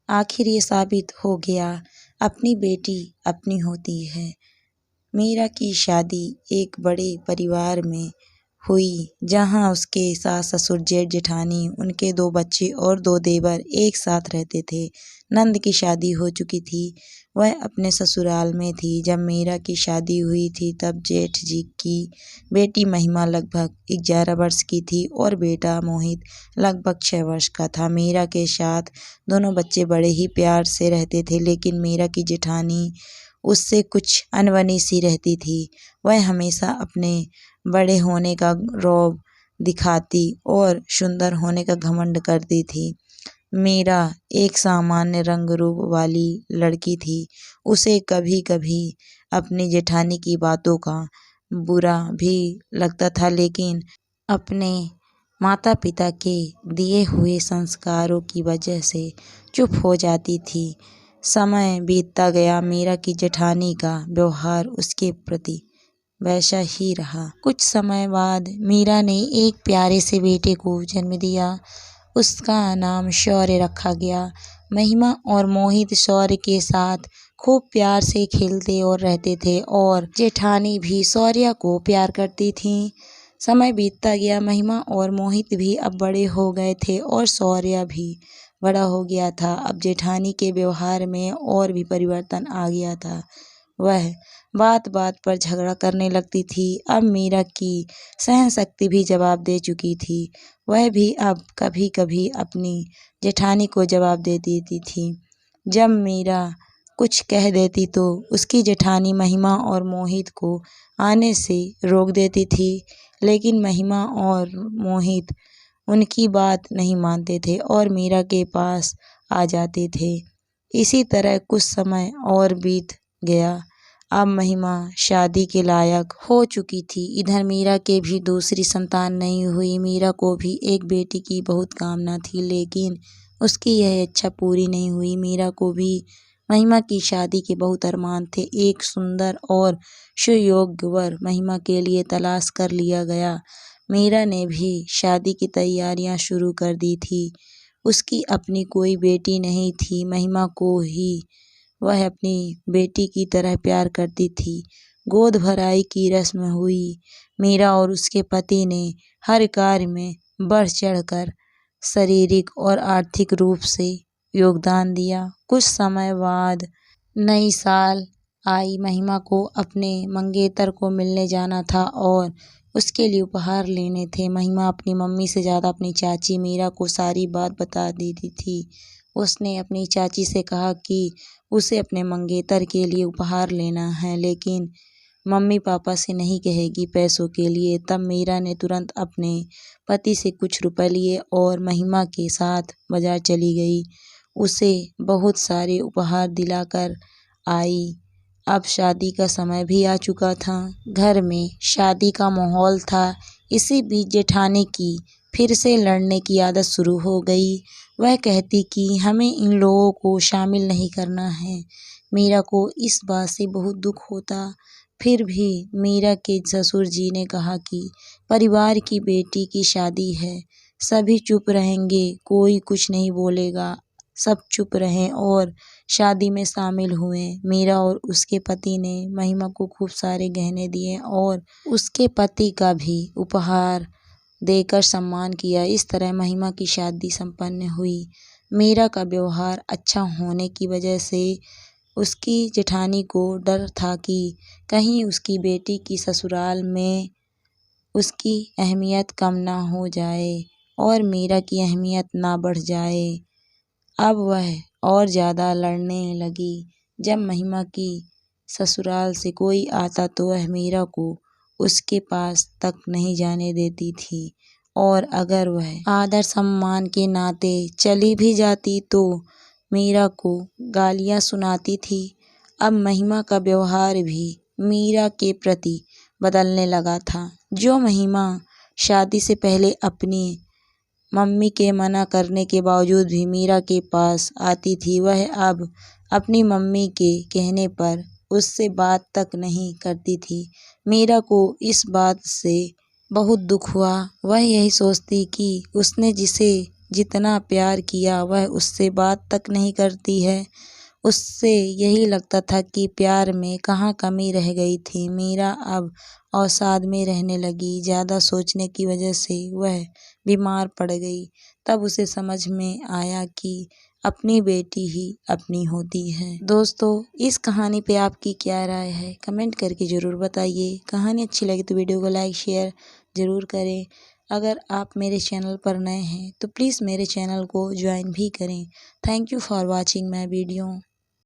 आखिर ये साबित हो गया अपनी बेटी अपनी होती है। मीरा की शादी एक बड़े परिवार में हुई जहां उसके सास ससुर जेठ जेठानी उनके 2 बच्चे और 2 देवर एक साथ रहते थे। नंद की शादी हो चुकी थी, वह अपने ससुराल में थी। जब मीरा की शादी हुई थी तब जेठ जी की बेटी महिमा लगभग 11 वर्ष की थी और बेटा मोहित लगभग 6 वर्ष का था। मीरा के साथ दोनों बच्चे बड़े ही प्यार से रहते थे, लेकिन मीरा की जेठानी उससे कुछ अनबनी सी रहती थी। वह हमेशा अपने बड़े होने का रौब दिखाती और सुंदर होने का घमंड करती थी। मीरा एक सामान्य रंग रूप वाली लड़की थी। उसे कभी कभी अपनी जेठानी की बातों का बुरा भी लगता था, लेकिन अपने माता पिता के दिए हुए संस्कारों की वजह से चुप हो जाती थी। समय बीतता गया, मीरा की जेठानी का व्यवहार उसके प्रति वैसा ही रहा। कुछ समय बाद मीरा ने एक प्यारे से बेटे को जन्म दिया। उसका नाम शौर्य रखा गया। महिमा और मोहित शौर्य के साथ खूब प्यार से खेलते और रहते थे और जेठानी भी शौर्य को प्यार करती थी। समय बीतता गया, महिमा और मोहित भी अब बड़े हो गए थे और शौर्य भी बड़ा हो गया था। अब जेठानी के व्यवहार में और भी परिवर्तन आ गया था। वह बात बात पर झगड़ा करने लगती थी। अब मीरा की सहन शक्ति भी जवाब दे चुकी थी। वह भी अब कभी कभी अपनी जेठानी को जवाब दे देती थी। जब मीरा कुछ कह देती तो उसकी जेठानी महिमा और मोहित को आने से रोक देती थी, लेकिन महिमा और मोहित उनकी बात नहीं मानते थे और मीरा के पास आ जाते थे। इसी तरह कुछ समय और बीत गया। अब महिमा शादी के लायक हो चुकी थी। इधर मीरा के भी दूसरी संतान नहीं हुई। मीरा को भी एक बेटी की बहुत कामना थी, लेकिन उसकी यह इच्छा पूरी नहीं हुई। मीरा को भी महिमा की शादी के बहुत अरमान थे। एक सुंदर और सुयोग्य वर महिमा के लिए तलाश कर लिया गया। मीरा ने भी शादी की तैयारियां शुरू कर दी थी। उसकी अपनी कोई बेटी नहीं थी। महिमा को ही वह अपनी बेटी की तरह प्यार करती थी। गोद भराई की रस्म हुई। मीरा और उसके पति ने हर कार्य में बढ़ चढ़कर शारीरिक और आर्थिक रूप से योगदान दिया। कुछ समय बाद नई साल आई। महिमा को अपने मंगेतर को मिलने जाना था और उसके लिए उपहार लेने थे। महिमा अपनी मम्मी से ज़्यादा अपनी चाची मीरा को सारी बात बता देती थी। उसने अपनी चाची से कहा कि उसे अपने मंगेतर के लिए उपहार लेना है, लेकिन मम्मी पापा से नहीं कहेगी पैसों के लिए। तब मीरा ने तुरंत अपने पति से कुछ रुपए लिए और महिमा के साथ बाजार चली गई। उसे बहुत सारे उपहार दिलाकर आई। अब शादी का समय भी आ चुका था। घर में शादी का माहौल था। इसी बीच जेठानी की फिर से लड़ने की आदत शुरू हो गई। वह कहती कि हमें इन लोगों को शामिल नहीं करना है। मीरा को इस बात से बहुत दुख होता। फिर भी मीरा के ससुर जी ने कहा कि परिवार की बेटी की शादी है, सभी चुप रहेंगे, कोई कुछ नहीं बोलेगा। सब चुप रहें और शादी में शामिल हुए। मीरा और उसके पति ने महिमा को खूब सारे गहने दिए और उसके पति का भी उपहार देकर सम्मान किया। इस तरह महिमा की शादी संपन्न हुई। मीरा का व्यवहार अच्छा होने की वजह से उसकी जेठानी को डर था कि कहीं उसकी बेटी की ससुराल में उसकी अहमियत कम ना हो जाए और मीरा की अहमियत ना बढ़ जाए। अब वह और ज़्यादा लड़ने लगी। जब महिमा की ससुराल से कोई आता तो वह मीरा को उसके पास तक नहीं जाने देती थी और अगर वह आदर सम्मान के नाते चली भी जाती तो मीरा को गालियाँ सुनाती थी। अब महिमा का व्यवहार भी मीरा के प्रति बदलने लगा था। जो महिमा शादी से पहले अपनी मम्मी के मना करने के बावजूद भी मीरा के पास आती थी, वह अब अपनी मम्मी के कहने पर उससे बात तक नहीं करती थी। मीरा को इस बात से बहुत दुख हुआ। वह यही सोचती कि उसने जिसे जितना प्यार किया वह उससे बात तक नहीं करती है। उससे यही लगता था कि प्यार में कहाँ कमी रह गई थी। मीरा अब अवसाद में रहने लगी। ज़्यादा सोचने की वजह से वह बीमार पड़ गई। तब उसे समझ में आया कि अपनी बेटी ही अपनी होती है। दोस्तों, इस कहानी पे आपकी क्या राय है? कमेंट करके ज़रूर बताइए। कहानी अच्छी लगी तो वीडियो को लाइक शेयर ज़रूर करें। अगर आप मेरे चैनल पर नए हैं तो प्लीज़ मेरे चैनल को ज्वाइन भी करें। Thank you for watching my video.